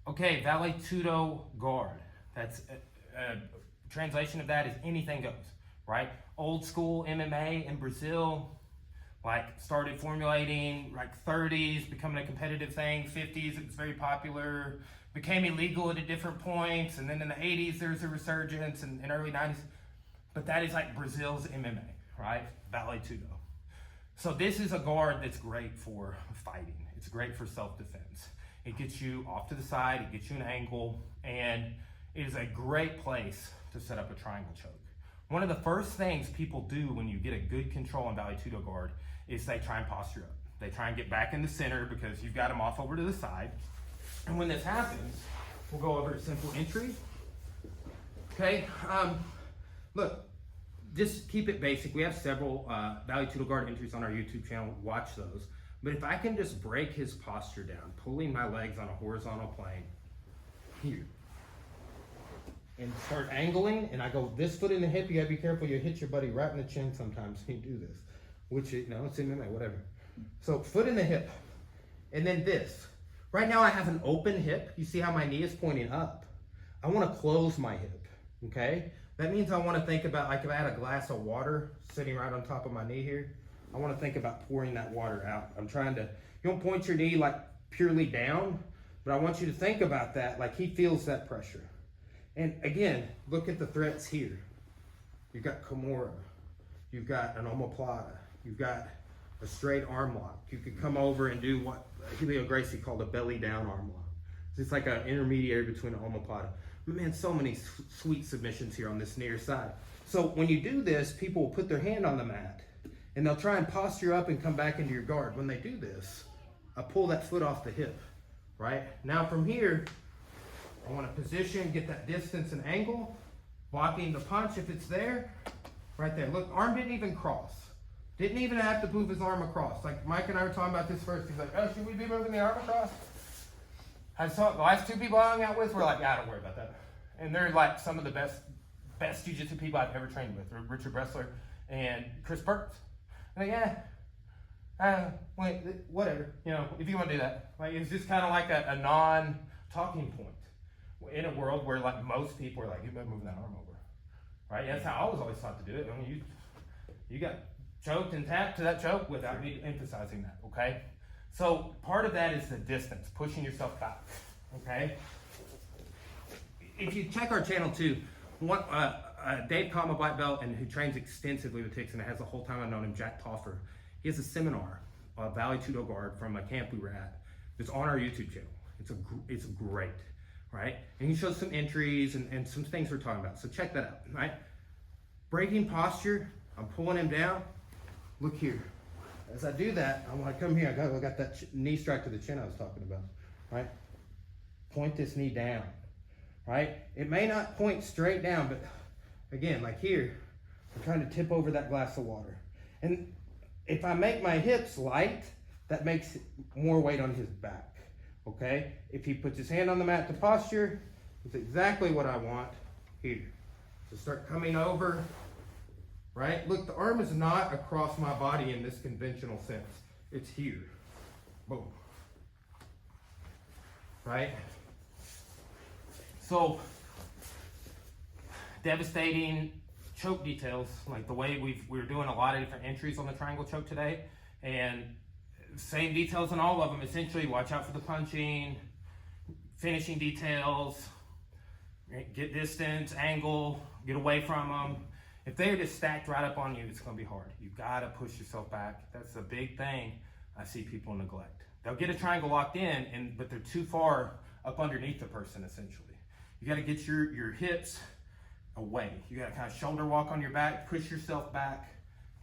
Okay, Vale Tudo guard. That's a translation of that is anything goes, right? Old school MMA in Brazil, like started formulating like 30s, becoming a competitive thing. 50s, it was very popular, became illegal at different points, and then in the 80s there's a resurgence, and in early 90s. But that is like Brazil's MMA, right? Vale Tudo. So this is a guard that's great for fighting. It's great for self-defense. It gets you off to the side, it gets you an angle, and it is a great place to set up a triangle choke. One of the first things people do when you get a good control on Vale Tudo guard is they try and posture up. They try and get back in the center because you've got them off over to the side. And when this happens, we'll go over a simple entry. Okay, look, just keep it basic. We have several Vale Tudo guard entries on our YouTube channel. Watch those. But if I can just break his posture down, pulling my legs on a horizontal plane here, and start angling, and I go this foot in the hip, you gotta be careful, you hit your buddy right in the chin sometimes when you do this, which, you know, it's MMA, whatever. So foot in the hip, and then this. Right now I have an open hip. You see how my knee is pointing up? I wanna close my hip, okay? That means I wanna think about, like if I had a glass of water sitting right on top of my knee here, I want to think about pouring that water out. I'm trying to, you don't point your knee like purely down, but I want you to think about that like he feels that pressure. And again, look at the threats here. You've got Kimura, you've got an omoplata, you've got a straight arm lock. You could come over and do what Helio Gracie called a belly down arm lock. It's like an intermediary between an omoplata. Man, so many sweet submissions here on this near side. So when you do this, people will put their hand on the mat, and they'll try and posture up and come back into your guard. When they do this, I pull that foot off the hip, right? Now from here, I want to position, get that distance and angle, blocking the punch if it's there, right there. Look, arm didn't even cross. Didn't even have to move his arm across. Like Mike and I were talking about this first. He's like, oh, should we be moving the arm across? I saw the last two people I hung out with were like, yeah, don't worry about that. And they're like some of the best jiu-jitsu people I've ever trained with, Richard Bressler and Chris Burns. Like, yeah, wait, whatever, you know, if you want to do that. Like, it's just kind of like a non-talking point in a world where, like, most people are like, you better move that arm over, right? That's how I was always taught to do it. I mean, you got choked and tapped to that choke without me emphasizing that, okay? So part of that is the distance, pushing yourself back, okay? If you check our channel too, Dave Kama, black belt, and who trains extensively with Tix, and has the whole time I've known him, Jack Toffer. He has a seminar, Vale Tudo guard from a camp we were at. It's on our YouTube channel. It's great, right? And he shows some entries and some things we're talking about. So check that out, right? Breaking posture, I'm pulling him down. Look here. As I do that, I want to come here. I got that knee strike to the chin I was talking about, right? Point this knee down, right? It may not point straight down, but again, like here, I'm trying to tip over that glass of water. And if I make my hips light, that makes more weight on his back, okay? If he puts his hand on the mat to posture, it's exactly what I want here. So start coming over, right? Look, the arm is not across my body in this conventional sense. It's here, boom, right? So, devastating choke details, like the way we're doing a lot of different entries on the triangle choke today, and same details in all of them. Essentially, watch out for the punching, finishing details, get distance, angle, get away from them. If they're just stacked right up on you, it's gonna be hard. You've gotta push yourself back. That's a big thing I see people neglect. They'll get a triangle locked in, but they're too far up underneath the person, essentially. You gotta get your hips away. You gotta kind of shoulder walk on your back, push yourself back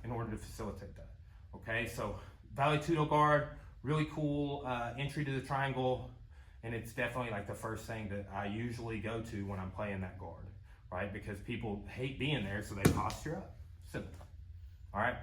in order to facilitate that. Okay, so Vale Tudo guard, really cool entry to the triangle, and it's definitely like the first thing that I usually go to when I'm playing that guard, right? Because people hate being there, so they posture up. Simple. All right.